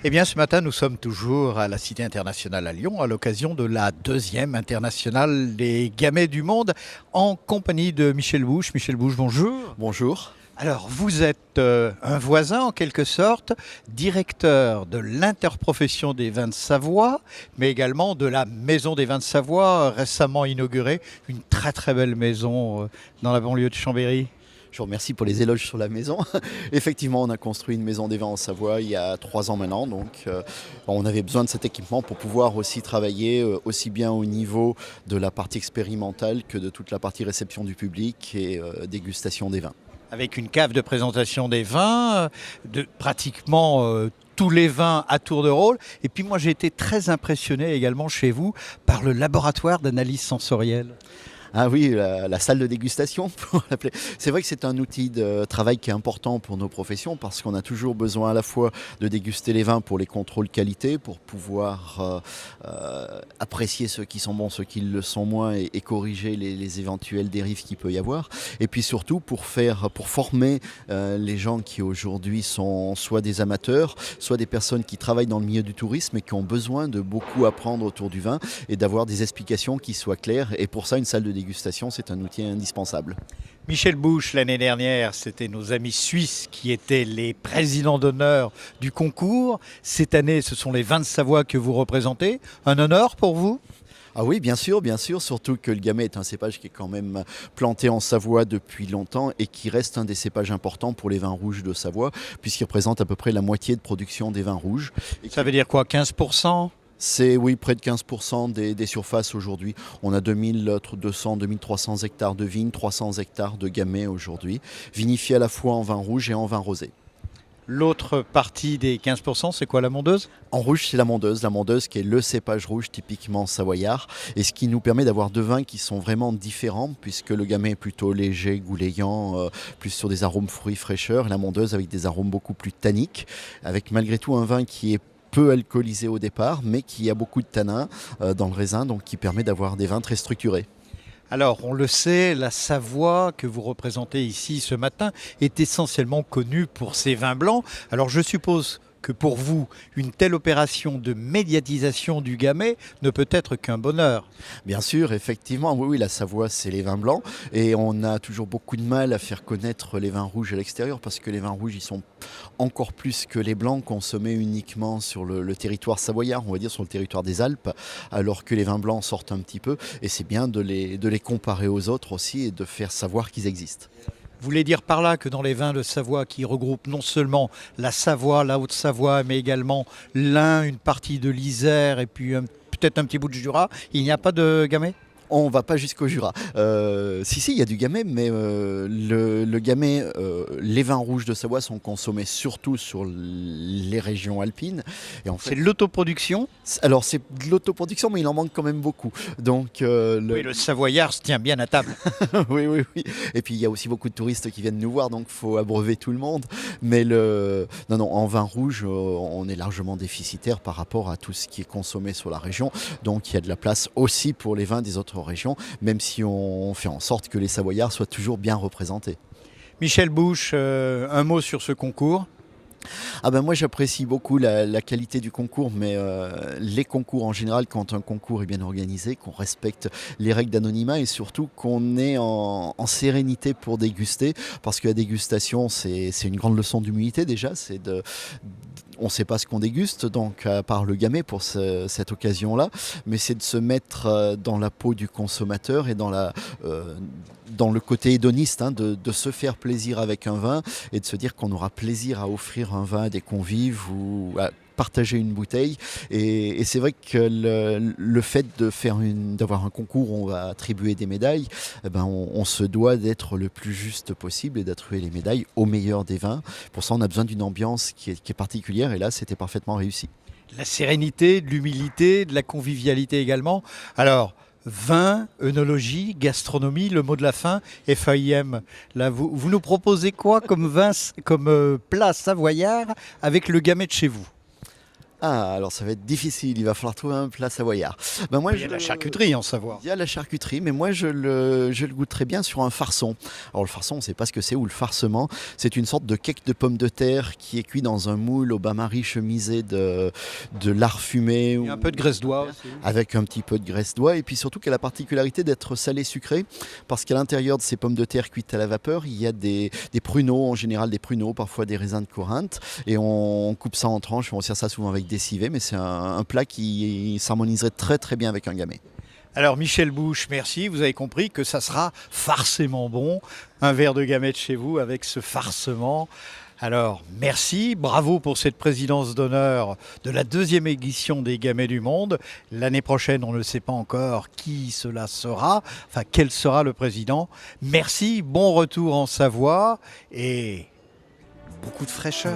Eh bien, ce matin, nous sommes toujours à la Cité internationale à Lyon, à l'occasion de la deuxième internationale des gamets du monde, en compagnie de Michel Bouche. Michel Bouche, bonjour. Bonjour. Alors, vous êtes un voisin, en quelque sorte, directeur de l'interprofession des vins de Savoie, mais également de la Maison des vins de Savoie, récemment inaugurée, une très très belle maison dans la banlieue de Chambéry. Je vous remercie pour les éloges sur la maison. Effectivement, on a construit une maison des vins en Savoie il y a 3 ans maintenant. Donc, on avait besoin de cet équipement pour pouvoir aussi travailler aussi bien au niveau de la partie expérimentale que de toute la partie réception du public et dégustation des vins. Avec une cave de présentation des vins, de pratiquement tous les vins à tour de rôle. Et puis moi, j'ai été très impressionné également chez vous par le laboratoire d'analyse sensorielle. Ah oui, la salle de dégustation, pour l'appeler. C'est vrai que c'est un outil de travail qui est important pour nos professions parce qu'on a toujours besoin à la fois de déguster les vins pour les contrôles qualité, pour pouvoir apprécier ceux qui sont bons, ceux qui le sont moins et corriger les éventuelles dérives qu'il peut y avoir. Et puis surtout pour former les gens qui aujourd'hui sont soit des amateurs, soit des personnes qui travaillent dans le milieu du tourisme et qui ont besoin de beaucoup apprendre autour du vin et d'avoir des explications qui soient claires. Et pour ça, une salle de dégustation, c'est un outil indispensable. Michel Bouche, l'année dernière, c'était nos amis suisses qui étaient les présidents d'honneur du concours. Cette année, ce sont les vins de Savoie que vous représentez. Un honneur pour vous ? Ah oui, bien sûr, surtout que le gamay est un cépage qui est quand même planté en Savoie depuis longtemps et qui reste un des cépages importants pour les vins rouges de Savoie, puisqu'il représente à peu près la moitié de production des vins rouges. Ça veut dire quoi, 15%? C'est oui, près de 15% des surfaces aujourd'hui. On a 2200, 2300 hectares de vignes, 300 hectares de gamay aujourd'hui, vinifiés à la fois en vin rouge et en vin rosé. L'autre partie des 15%, c'est quoi, la mondeuse ? En rouge, c'est la mondeuse qui est le cépage rouge typiquement savoyard et ce qui nous permet d'avoir deux vins qui sont vraiment différents puisque le gamay est plutôt léger, goulayant, plus sur des arômes fruits, fraîcheur, et la mondeuse avec des arômes beaucoup plus tanniques, avec malgré tout un vin qui est peu alcoolisé au départ, mais qui a beaucoup de tanins dans le raisin, donc qui permet d'avoir des vins très structurés. Alors, on le sait, la Savoie que vous représentez ici ce matin est essentiellement connue pour ses vins blancs. Alors, je suppose que pour vous, une telle opération de médiatisation du gamay ne peut être qu'un bonheur. Bien sûr, effectivement, oui, la Savoie, c'est les vins blancs. Et on a toujours beaucoup de mal à faire connaître les vins rouges à l'extérieur parce que les vins rouges, ils sont encore plus que les blancs consommés uniquement sur le territoire savoyard, on va dire sur le territoire des Alpes, alors que les vins blancs sortent un petit peu. Et c'est bien de les comparer aux autres aussi et de faire savoir qu'ils existent. Vous voulez dire par là que dans les vins de Savoie qui regroupent non seulement la Savoie, la Haute-Savoie, mais également l'Ain, une partie de l'Isère et puis peut-être un petit bout de Jura, il n'y a pas de gamay ? On ne va pas jusqu'au Jura. Si, il y a du gamay, mais le gamay, les vins rouges de Savoie sont consommés surtout sur les régions alpines. Et en fait, c'est de l'autoproduction ? Alors c'est de l'autoproduction, mais il en manque quand même beaucoup. Donc, Oui, le Savoyard se tient bien à table. oui. Et puis il y a aussi beaucoup de touristes qui viennent nous voir, donc il faut abreuver tout le monde. Mais non, en vin rouge, on est largement déficitaire par rapport à tout ce qui est consommé sur la région. Donc il y a de la place aussi pour les vins des autres régions, même si on fait en sorte que les Savoyards soient toujours bien représentés. Michel Bouche, un mot sur ce concours ? Ah ben moi j'apprécie beaucoup la qualité du concours, mais les concours en général, quand un concours est bien organisé, qu'on respecte les règles d'anonymat et surtout qu'on est en sérénité pour déguster, parce que la dégustation c'est une grande leçon d'humilité déjà, on ne sait pas ce qu'on déguste, donc à part le gamay pour cette occasion-là, mais c'est de se mettre dans la peau du consommateur et dans le côté hédoniste, de se faire plaisir avec un vin et de se dire qu'on aura plaisir à offrir un vin à des convives ou à partager une bouteille. Et c'est vrai que le fait d'avoir un concours où on va attribuer des médailles, on se doit d'être le plus juste possible et d'attribuer les médailles au meilleur des vins. Pour ça, on a besoin d'une ambiance qui est particulière et là, c'était parfaitement réussi. La sérénité, de l'humilité, de la convivialité également. Alors, vin, œnologie, gastronomie, le mot de la fin, FAIM. Là, vous nous proposez quoi comme vin, comme plat savoyard avec le gamay de chez vous ? Ah, alors ça va être difficile, il va falloir trouver un plat savoyard. Ben moi, Il y a de la charcuterie en Savoie. Il y a la charcuterie, mais moi je le goûte très bien sur un farçon. Alors le farçon, on ne sait pas ce que c'est, ou le farcement, c'est une sorte de cake de pommes de terre qui est cuit dans un moule au bain-marie chemisé de lard fumé. Il y a un peu de graisse d'oie aussi. Avec un petit peu de graisse d'oie, et puis surtout qui a la particularité d'être salé-sucré, parce qu'à l'intérieur de ces pommes de terre cuites à la vapeur, il y a des pruneaux, en général des pruneaux, parfois des raisins de Corinthe, et on coupe ça en tranches, on sert ça souvent avec des civets, mais c'est un plat qui s'harmoniserait très très bien avec un gamay. Alors Michel Bouche, merci. Vous avez compris que ça sera farcément bon. Un verre de gamay chez vous avec ce farcement. Alors merci, bravo pour cette présidence d'honneur de la 2e édition des Gamets du Monde. L'année prochaine, on ne sait pas encore qui cela sera, enfin quel sera le président. Merci, bon retour en Savoie et beaucoup de fraîcheur.